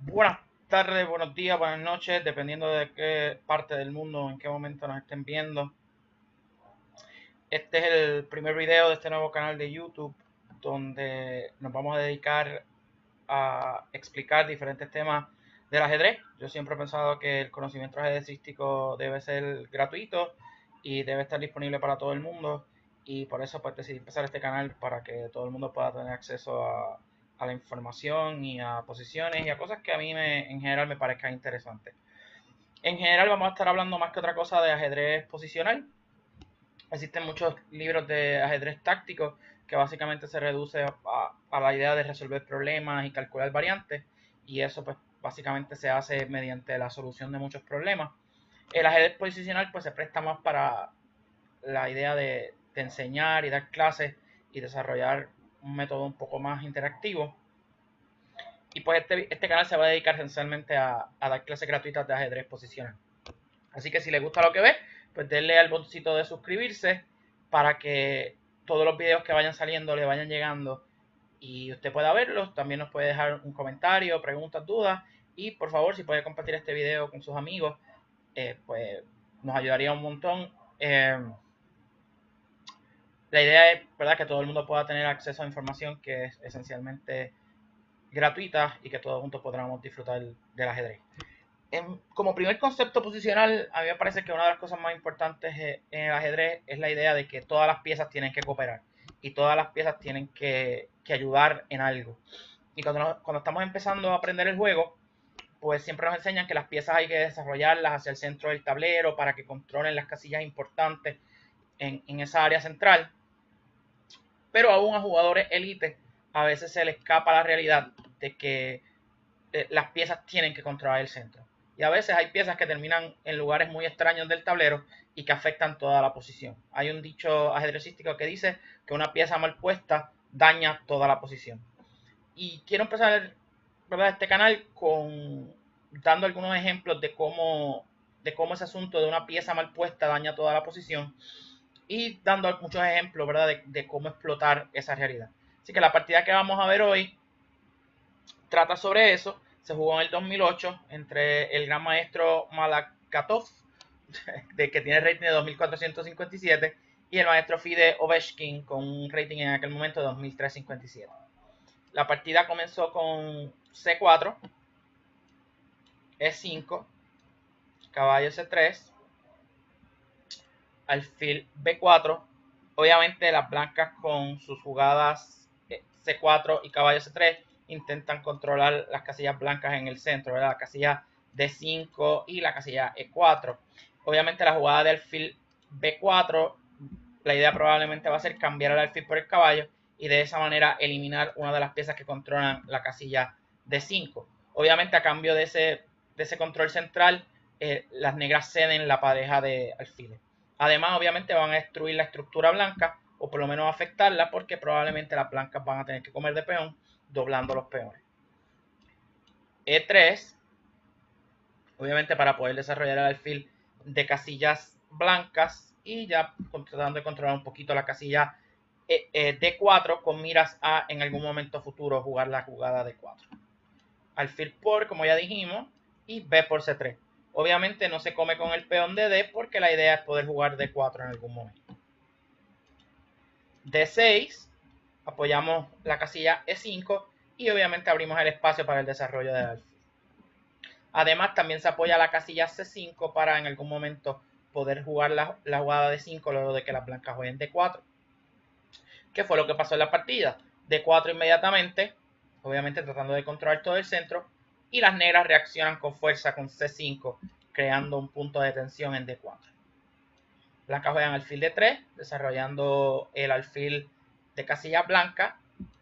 Buenas tardes, buenos días, buenas noches, dependiendo de qué parte del mundo, en qué momento nos estén viendo. Este es el primer video de este nuevo canal de YouTube donde nos vamos a dedicar a explicar diferentes temas del ajedrez. Yo siempre he pensado que el conocimiento ajedrecístico debe ser gratuito y debe estar disponible para todo el mundo, y por eso pues decidí empezar este canal para que todo el mundo pueda tener acceso a la información y a posiciones y a cosas que a mí en general me parezcan interesantes. En general vamos a estar hablando más que otra cosa de ajedrez posicional. Existen muchos libros de ajedrez táctico que básicamente se reduce a la idea de resolver problemas y calcular variantes, y eso pues básicamente se hace mediante la solución de muchos problemas. El ajedrez posicional pues se presta más para la idea de enseñar y dar clases y desarrollar un método un poco más interactivo. Y pues este canal se va a dedicar esencialmente a dar clases gratuitas de ajedrez posicional. Así que si les gusta lo que ve, pues denle al botoncito de suscribirse para que todos los videos que vayan saliendo le vayan llegando y usted pueda verlos. También nos puede dejar un comentario, preguntas, dudas, y por favor si puede compartir este video con sus amigos, pues nos ayudaría un montón. La idea es, ¿verdad?, que todo el mundo pueda tener acceso a información que es esencialmente gratuita y que todos juntos podamos disfrutar del ajedrez. Como primer concepto posicional, a mí me parece que una de las cosas más importantes en el ajedrez es la idea de que todas las piezas tienen que cooperar y todas las piezas tienen que ayudar en algo. Y cuando estamos empezando a aprender el juego, pues siempre nos enseñan que las piezas hay que desarrollarlas hacia el centro del tablero para que controlen las casillas importantes en esa área central. Pero aún a jugadores élite a veces se les escapa la realidad de que las piezas tienen que controlar el centro. Y a veces hay piezas que terminan en lugares muy extraños del tablero y que afectan toda la posición. Hay un dicho ajedrecístico que dice que una pieza mal puesta daña toda la posición. Y quiero empezar, ¿verdad?, este canal dando algunos ejemplos de cómo ese asunto de una pieza mal puesta daña toda la posición, y dando muchos ejemplos, ¿verdad?, de cómo explotar esa realidad. Así que la partida que vamos a ver hoy trata sobre eso. Se jugó en el 2008 entre el gran maestro Malakatov, que tiene rating de 2457, y el maestro Fide Ovechkin con un rating en aquel momento de 2357. La partida comenzó con C4, E5, caballo C3, alfil B4. Obviamente las blancas con sus jugadas C4 y caballo C3 intentan controlar las casillas blancas en el centro, ¿verdad? La casilla D5 y la casilla E4. Obviamente la jugada de alfil B4, la idea probablemente va a ser cambiar el alfil por el caballo y de esa manera eliminar una de las piezas que controlan la casilla D5. Obviamente a cambio de ese control central, las negras ceden la pareja de alfiles. Además, obviamente van a destruir la estructura blanca, o por lo menos afectarla, porque probablemente las blancas van a tener que comer de peón doblando los peones. E3, obviamente para poder desarrollar el alfil de casillas blancas y ya tratando de controlar un poquito la casilla D4 con miras a en algún momento futuro jugar la jugada D4. Alfil por, como ya dijimos, y B por C3. Obviamente no se come con el peón de D porque la idea es poder jugar D4 en algún momento. D6, apoyamos la casilla E5 y obviamente abrimos el espacio para el desarrollo del alfil. Además, también se apoya la casilla C5 para en algún momento poder jugar la jugada de 5 luego de que las blancas jueguen D4. ¿Qué fue lo que pasó en la partida? D4 inmediatamente, obviamente tratando de controlar todo el centro, y las negras reaccionan con fuerza con C5, creando un punto de tensión en D4. Blancas juegan alfil D3, desarrollando el alfil de casilla blanca,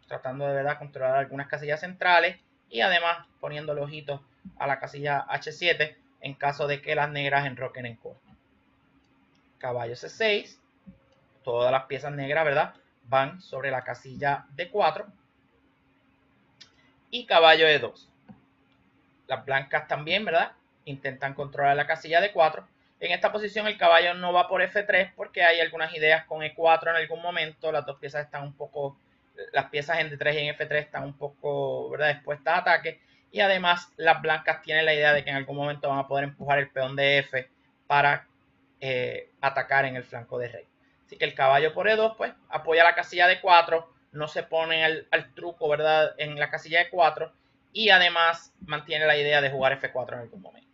tratando de verdad controlar algunas casillas centrales y además poniéndole ojitos a la casilla H7 en caso de que las negras enroquen en corto. Caballo C6, todas las piezas negras, ¿verdad?, van sobre la casilla D4, y caballo E2. Las blancas también, ¿verdad?, intentan controlar la casilla D4. En esta posición el caballo no va por F3 porque hay algunas ideas con E4 en algún momento. Las piezas en D3 y en F3 están un poco, ¿verdad?, expuestas a ataque. y además las blancas tienen la idea de que en algún momento van a poder empujar el peón de F para atacar en el flanco de rey. Así que el caballo por E2 pues apoya la casilla de 4, no se pone al truco, ¿verdad?, en la casilla de 4 y además mantiene la idea de jugar F4 en algún momento.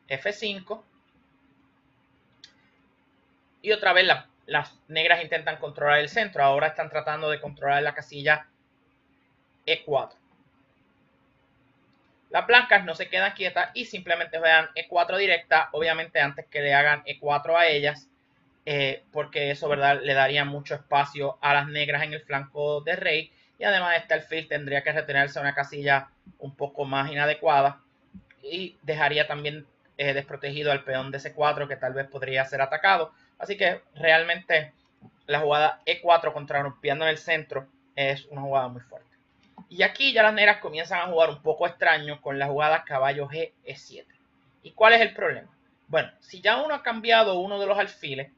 F5 y otra vez las negras intentan controlar el centro, ahora están tratando de controlar la casilla E4. Las blancas no se quedan quietas y simplemente juegan E4 directa, obviamente antes que le hagan E4 a ellas, porque eso, ¿verdad?, le daría mucho espacio a las negras en el flanco de rey y además este alfil tendría que retenerse a una casilla un poco más inadecuada y dejaría también desprotegido al peón de C4 que tal vez podría ser atacado. Así que realmente la jugada E4 contrarrompiendo en el centro es una jugada muy fuerte. Y aquí ya las negras comienzan a jugar un poco extraño con la jugada caballo G, E7. ¿Y cuál es el problema? Bueno, si ya uno ha cambiado uno de los alfiles,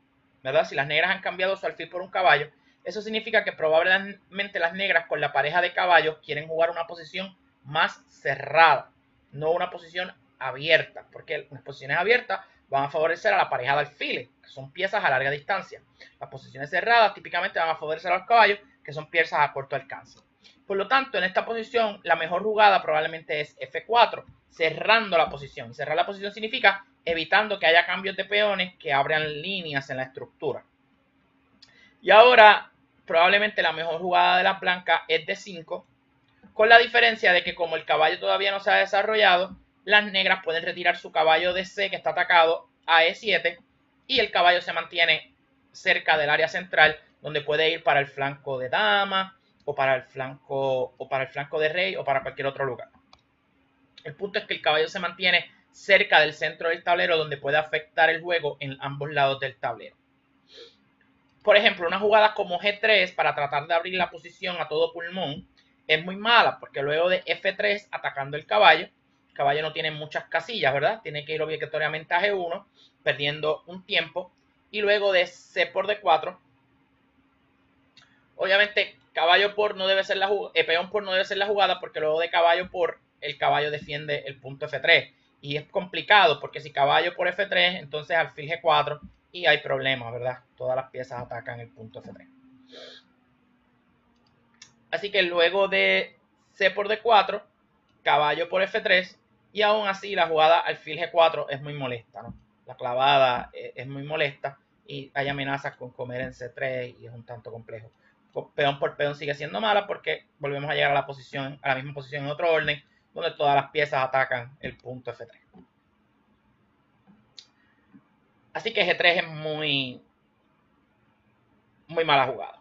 ¿verdad? Si las negras han cambiado su alfil por un caballo, eso significa que probablemente las negras con la pareja de caballos quieren jugar una posición más cerrada, no una posición abierta, porque las posiciones abiertas van a favorecer a la pareja de alfiles, que son piezas a larga distancia. Las posiciones cerradas típicamente van a favorecer a los caballos, que son piezas a corto alcance. Por lo tanto, en esta posición, la mejor jugada probablemente es F4, cerrando la posición. Cerrar la posición significa evitando que haya cambios de peones que abran líneas en la estructura. Y ahora, probablemente la mejor jugada de la blanca es D5, con la diferencia de que como el caballo todavía no se ha desarrollado, las negras pueden retirar su caballo de C, que está atacado, a E7, y el caballo se mantiene cerca del área central, donde puede ir para el flanco de dama, o para el flanco de rey, o para cualquier otro lugar. El punto es que el caballo se mantiene cerca del centro del tablero, donde puede afectar el juego en ambos lados del tablero. Por ejemplo, una jugada como G3 para tratar de abrir la posición a todo pulmón es muy mala, porque luego de F3 atacando el caballo no tiene muchas casillas, ¿verdad? Tiene que ir obligatoriamente a G1, perdiendo un tiempo, y luego de C por D4, obviamente caballo por no debe ser la jugada, peón por no debe ser la jugada, porque luego de caballo por el caballo defiende el punto F3, y es complicado, porque si caballo por F3, entonces alfil G4, y hay problemas, ¿verdad? Todas las piezas atacan el punto F3. Así que luego de C por D4, caballo por F3, y aún así la jugada alfil G4 es muy molesta, ¿no? La clavada es muy molesta y hay amenazas con comer en C3 y es un tanto complejo. Peón por peón sigue siendo mala porque volvemos a llegar a la misma posición en otro orden, donde todas las piezas atacan el punto F3. Así que G3 es muy mala jugada.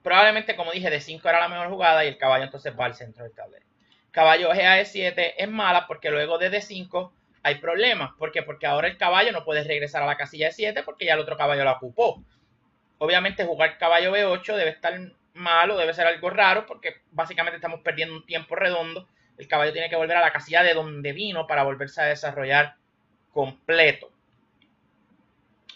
Probablemente, como dije, D5 era la mejor jugada y el caballo entonces va al centro del tablero. Caballo G a E7 es mala porque luego de D5 hay problemas. ¿Por qué? Porque ahora el caballo no puede regresar a la casilla E7 porque ya el otro caballo la ocupó. Obviamente jugar caballo B8 debe estar malo, debe ser algo raro porque básicamente estamos perdiendo un tiempo redondo. El caballo tiene que volver a la casilla de donde vino para volverse a desarrollar completo.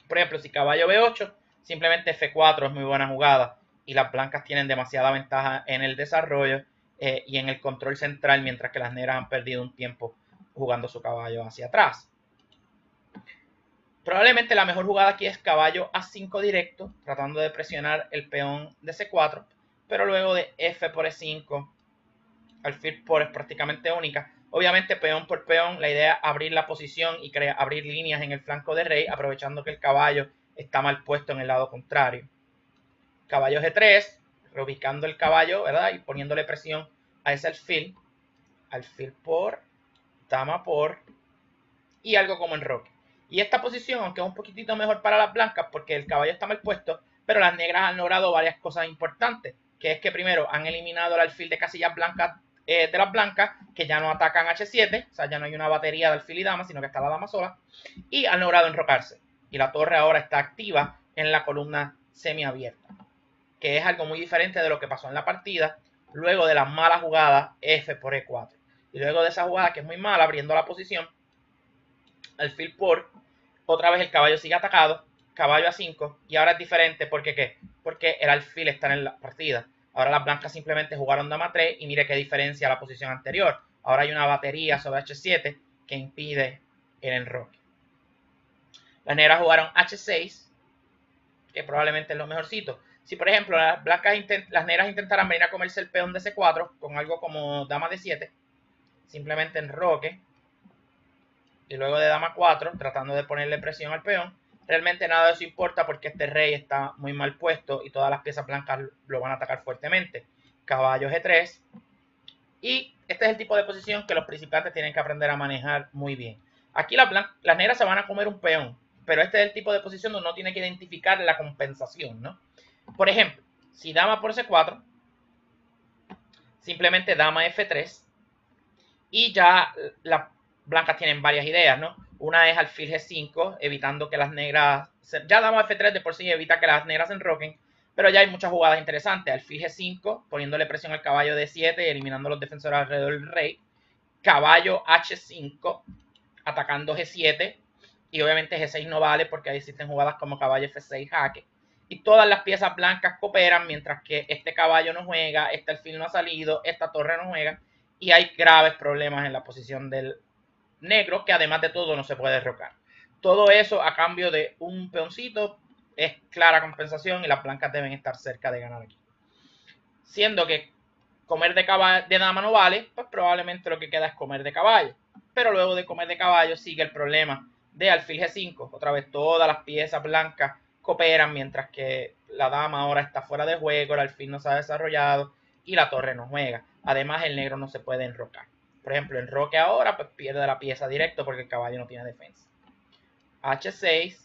Por ejemplo, si caballo B8, simplemente F4 es muy buena jugada y las blancas tienen demasiada ventaja en el desarrollo y en el control central, mientras que las negras han perdido un tiempo jugando su caballo hacia atrás. Probablemente la mejor jugada aquí es caballo A5 directo, tratando de presionar el peón de C4, pero luego de F por E5, alfil por es prácticamente única. Obviamente peón por peón, la idea es abrir la posición y abrir líneas en el flanco de rey, aprovechando que el caballo está mal puesto en el lado contrario. Caballo G3, reubicando el caballo, ¿verdad? Y poniéndole presión a ese alfil. Alfil por, dama por, y algo como enroque. Y esta posición, aunque es un poquitito mejor para las blancas, porque el caballo está mal puesto, pero las negras han logrado varias cosas importantes, que es que primero han eliminado el alfil de casillas blancas de las blancas, que ya no atacan H7, o sea, ya no hay una batería de alfil y dama, sino que está la dama sola, y han logrado enrocarse. Y la torre ahora está activa en la columna semiabierta, que es algo muy diferente de lo que pasó en la partida, luego de la mala jugada F por E4. Y luego de esa jugada, que es muy mala, abriendo la posición, alfil por, otra vez el caballo sigue atacado, caballo A5, y ahora es diferente, ¿porque qué? Porque el alfil está en la partida. Ahora las blancas simplemente jugaron dama 3 y mire qué diferencia a la posición anterior. Ahora hay una batería sobre h7 que impide el enroque. Las negras jugaron h6, que probablemente es lo mejorcito. Si por ejemplo las negras intentaran venir a comerse el peón de c4 con algo como dama d7, simplemente enroque y luego de dama 4 tratando de ponerle presión al peón, realmente nada de eso importa porque este rey está muy mal puesto y todas las piezas blancas lo van a atacar fuertemente. Caballo g3, y este es el tipo de posición que los principiantes tienen que aprender a manejar muy bien. Aquí las negras se van a comer un peón, pero este es el tipo de posición donde uno tiene que identificar la compensación, ¿no? Por ejemplo, si dama por c4, simplemente dama f3, y ya las blancas tienen varias ideas, ¿no? Una es alfil g5, evitando que las negras... Ya dama f3 de por sí evita que las negras se enroquen, pero ya hay muchas jugadas interesantes. Alfil g5, poniéndole presión al caballo d7 y eliminando los defensores alrededor del rey. Caballo h5, atacando g7. Y obviamente g6 no vale porque ahí existen jugadas como caballo f6 jaque. Y todas las piezas blancas cooperan mientras que este caballo no juega, este alfil no ha salido, esta torre no juega. Y hay graves problemas en la posición del negro que además de todo no se puede derrocar. Todo eso a cambio de un peoncito es clara compensación y las blancas deben estar cerca de ganar aquí. Siendo que comer de dama no vale, pues probablemente lo que queda es comer de caballo. Pero luego de comer de caballo sigue el problema de alfil g5. Otra vez todas las piezas blancas cooperan mientras que la dama ahora está fuera de juego, el alfil no se ha desarrollado y la torre no juega. Además el negro no se puede enrocar. Por ejemplo, enroque ahora, pues pierde la pieza directo porque el caballo no tiene defensa. h6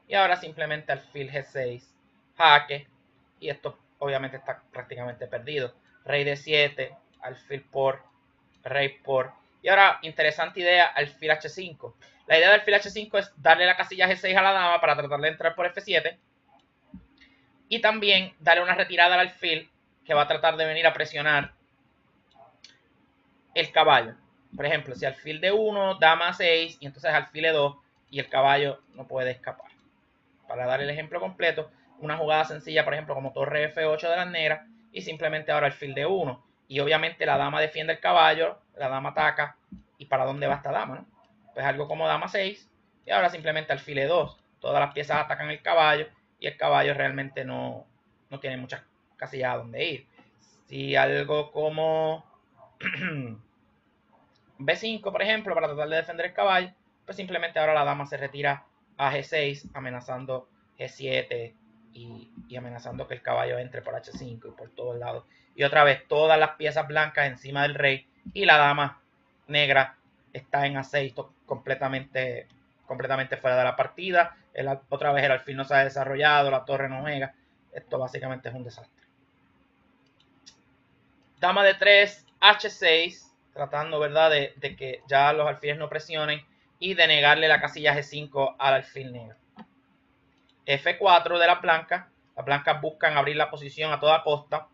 y ahora simplemente alfil g6, jaque, y esto obviamente está prácticamente perdido. Rey d7, alfil por, rey por, y ahora interesante idea, alfil h5. La idea del alfil h5 es darle la casilla g6 a la dama para tratar de entrar por f7 y también darle una retirada al alfil que va a tratar de venir a presionar el caballo. Por ejemplo, si alfil de 1, dama 6 y entonces alfil de 2 y el caballo no puede escapar. Para dar el ejemplo completo, una jugada sencilla, por ejemplo, como torre f8 de las negras y simplemente ahora alfil de 1. Y obviamente la dama defiende el caballo, la dama ataca. ¿Y para dónde va esta dama? ¿No? Pues algo como dama 6 y ahora simplemente alfil de 2. Todas las piezas atacan el caballo y el caballo realmente no tiene muchas casillas a donde ir. Si algo como b5, por ejemplo, para tratar de defender el caballo, pues simplemente ahora la dama se retira a g6, amenazando g7 y amenazando que el caballo entre por h5 y por todos lados. Y otra vez, todas las piezas blancas encima del rey y la dama negra está en a6, completamente fuera de la partida. Otra vez el alfil no se ha desarrollado, la torre no juega. Esto básicamente es un desastre. Dama de 3, h6, tratando, ¿verdad?, de que ya los alfiles no presionen y de negarle la casilla g5 al alfil negro. f4 de las blancas buscan abrir la posición a toda costa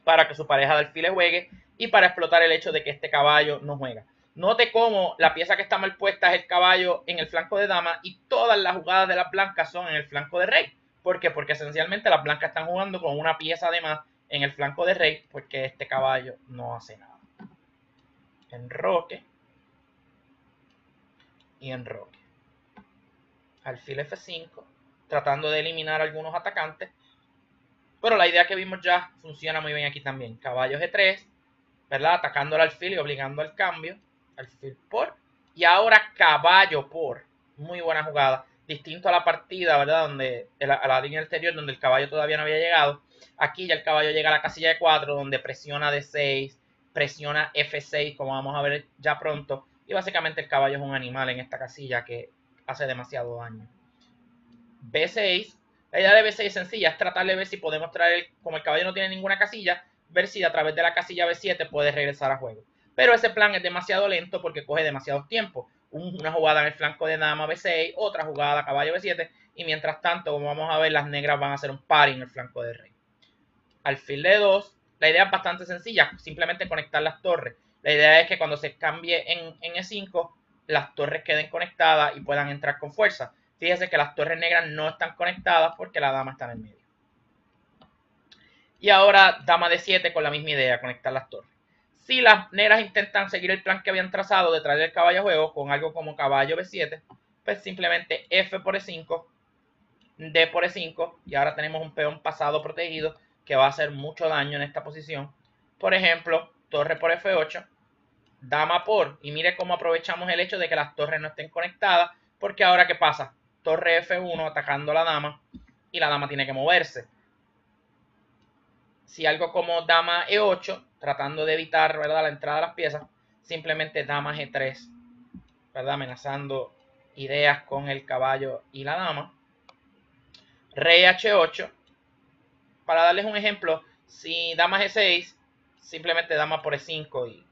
para que su pareja de alfiles juegue y para explotar el hecho de que este caballo no juega. Note cómo la pieza que está mal puesta es el caballo en el flanco de dama y todas las jugadas de las blancas son en el flanco de rey. ¿Por qué? Porque esencialmente las blancas están jugando con una pieza de más en el flanco de rey porque este caballo no hace nada. Enroque y enroque. Alfil f5, tratando de eliminar algunos atacantes. Pero la idea que vimos ya funciona muy bien aquí también. Caballo g3, ¿verdad? Atacando al alfil y obligando al cambio. Alfil por. Y ahora caballo por. Muy buena jugada. Distinto a la partida, ¿verdad? Donde a la línea exterior, donde el caballo todavía no había llegado. Aquí ya el caballo llega a la casilla de 4, donde presiona d6, presiona f6, como vamos a ver ya pronto. Y básicamente el caballo es un animal en esta casilla que hace demasiado daño. b6. La idea de b6 es sencilla, es tratar de ver si podemos traer, como el caballo no tiene ninguna casilla, ver si a través de la casilla b7 puede regresar a juego. Pero ese plan es demasiado lento porque coge demasiado tiempo. Una jugada en el flanco de dama b6, otra jugada caballo b7, y mientras tanto, como vamos a ver, las negras van a hacer un pari en el flanco de rey. Alfil de 2, la idea es bastante sencilla, simplemente conectar las torres. La idea es que cuando se cambie en e5, las torres queden conectadas y puedan entrar con fuerza. Fíjese que las torres negras no están conectadas porque la dama está en el medio. Y ahora dama D7 con la misma idea, conectar las torres. Si las negras intentan seguir el plan que habían trazado de traer el caballo a juego con algo como caballo B7, pues simplemente F por E5, D por E5, y ahora tenemos un peón pasado protegido que va a hacer mucho daño en esta posición. Por ejemplo, torre por F8, dama por, y mire cómo aprovechamos el hecho de que las torres no estén conectadas, porque ahora ¿qué pasa? Torre F1 atacando a la dama, y la dama tiene que moverse. Si algo como dama E8, tratando de evitar, ¿verdad?, la entrada de las piezas, simplemente dama G3, ¿verdad?, amenazando ideas con el caballo y la dama. Rey H8, para darles un ejemplo, si dama G6, simplemente dama por E5 y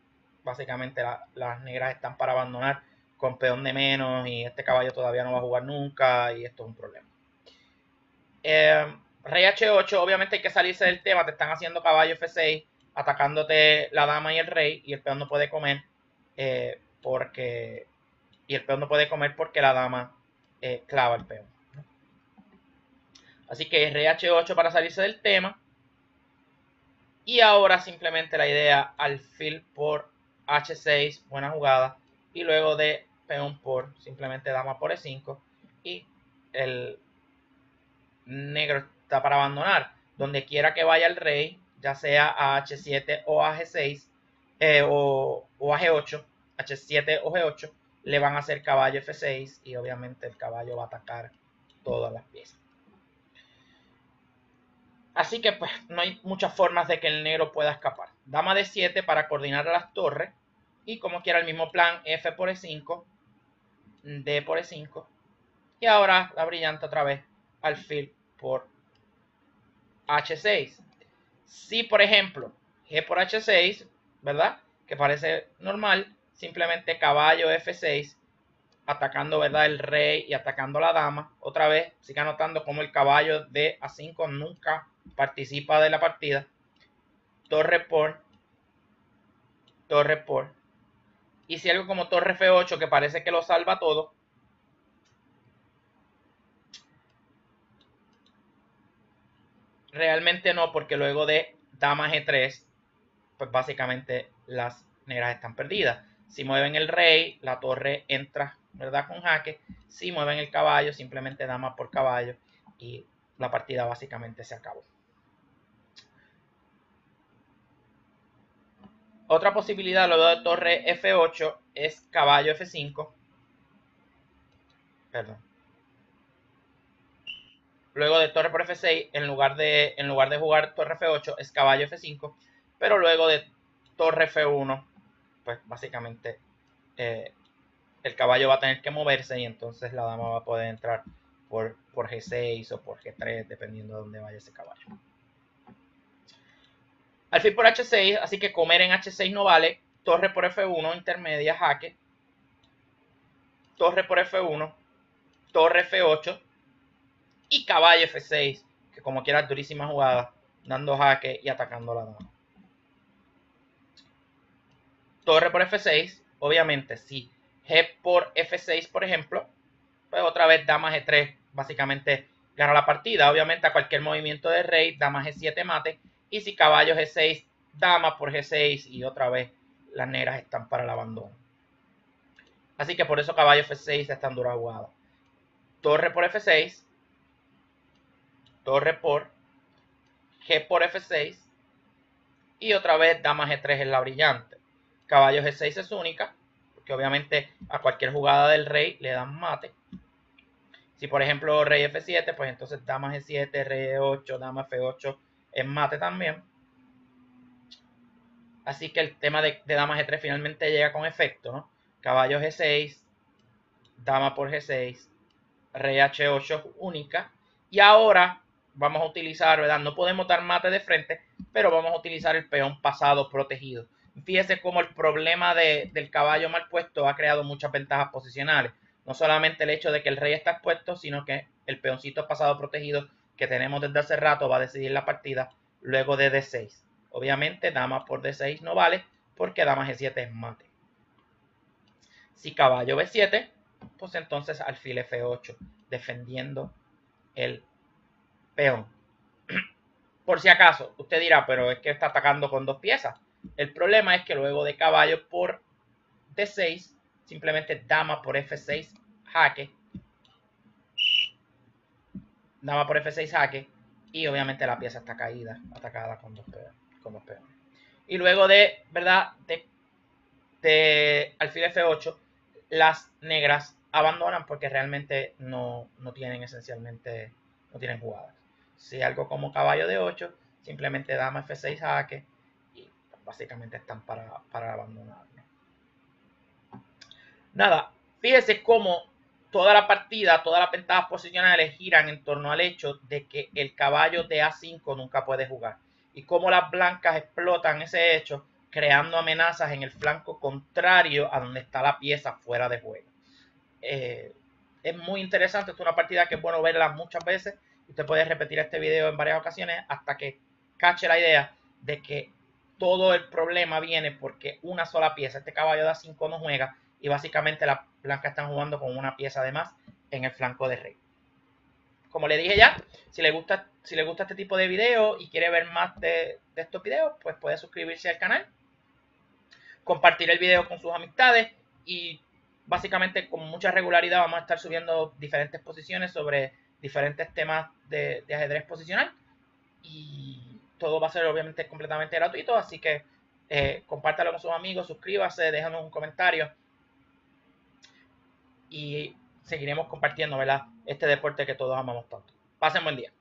básicamente las negras están para abandonar con peón de menos y este caballo todavía no va a jugar nunca y esto es un problema. Rey H8, obviamente hay que salirse del tema, te están haciendo caballo F6, atacándote la dama y el rey, y el peón no puede comer porque la dama clava el peón. Así que Rey H8 para salirse del tema. Y ahora simplemente la idea, alfil por H6, buena jugada, y luego de peón por, simplemente dama por E5, y el negro está para abandonar. Donde quiera que vaya el rey, ya sea a H7 o a G6, o a G8, H7 o G8, le van a hacer caballo F6 y obviamente el caballo va a atacar todas las piezas. Así que pues no hay muchas formas de que el negro pueda escapar. Dama D7 para coordinar a las torres. Y como quiera el mismo plan, F por E5, D por E5. Y ahora la brillante otra vez, alfil por H6. Si por ejemplo G por H6, ¿verdad?, que parece normal, simplemente caballo F6, atacando, ¿verdad?, el rey y atacando la dama. Otra vez, siga notando como el caballo de A5 nunca participa de la partida. Torre por, torre por. Y si algo como torre F8, que parece que lo salva todo, realmente no, porque luego de dama G3, pues básicamente las negras están perdidas. Si mueven el rey, la torre entra, ¿verdad?, con jaque. Si mueven el caballo, simplemente dama por caballo y la partida básicamente se acabó. Otra posibilidad luego de torre F8 es caballo F5. Perdón. Luego de torre por F6, en lugar de jugar torre F8, es caballo F5. Pero luego de torre F1, pues básicamente el caballo va a tener que moverse y entonces la dama va a poder entrar por G6 o por G3, dependiendo de dónde vaya ese caballo. Alfil por H6, así que comer en H6 no vale. Torre por F1, intermedia, jaque. Torre por F1, torre F8 y caballo F6, que como quiera durísima jugada, dando jaque y atacando a la dama. Torre por F6, obviamente, si G por F6, por ejemplo, pues otra vez dama G3, básicamente gana la partida. Obviamente a cualquier movimiento de rey, dama G7 mate, y si caballo G6, dama por G6, y otra vez las negras están para el abandono. Así que por eso caballo F6 es tan dura jugada. Torre por F6, torre por G por F6, y otra vez dama G3 es la brillante. Caballo G6 es única, porque obviamente a cualquier jugada del rey le dan mate. Si por ejemplo rey F7, pues entonces dama G7, rey E8, dama F8 es mate también. Así que el tema de dama G3 finalmente llega con efecto, ¿no? Caballo G6, dama por G6, rey H8 única. Y ahora vamos a utilizar, ¿verdad? No podemos dar mate de frente, pero vamos a utilizar el peón pasado protegido. Fíjese cómo el problema del caballo mal puesto ha creado muchas ventajas posicionales. No solamente el hecho de que el rey está expuesto, sino que el peoncito pasado protegido que tenemos desde hace rato va a decidir la partida luego de D6. Obviamente dama por D6 no vale porque dama G7 es mate. Si caballo B7, pues entonces alfil F8 defendiendo el peón. Por si acaso, usted dirá, pero es que está atacando con 2 piezas. El problema es que luego de caballo por D6, simplemente dama por F6 jaque. Dama por F6 jaque. Y obviamente la pieza está caída, atacada con 2 peones. Y luego de, ¿verdad? De alfil F8, las negras abandonan porque realmente no tienen esencialmente, no tienen jugadas. Si algo como caballo de 8, simplemente dama F6 jaque y básicamente están para abandonar. Nada, fíjese cómo toda la partida, todas las ventajas posicionales giran en torno al hecho de que el caballo de A5 nunca puede jugar. Y cómo las blancas explotan ese hecho, creando amenazas en el flanco contrario a donde está la pieza fuera de juego. Es muy interesante, es una partida que es bueno verla muchas veces. Usted puede repetir este video en varias ocasiones hasta que cache la idea de que todo el problema viene porque una sola pieza, este caballo de A5 no juega y básicamente las blancas están jugando con una pieza de más en el flanco de rey. Como le dije ya, si le gusta este tipo de videos y quiere ver más de estos videos, pues puede suscribirse al canal, compartir el video con sus amistades y básicamente con mucha regularidad vamos a estar subiendo diferentes posiciones sobre diferentes temas de ajedrez posicional y todo va a ser obviamente completamente gratuito, así que compártalo con sus amigos, suscríbase, déjanos un comentario y seguiremos compartiendo, ¿verdad? Este deporte que todos amamos tanto. Pasen buen día.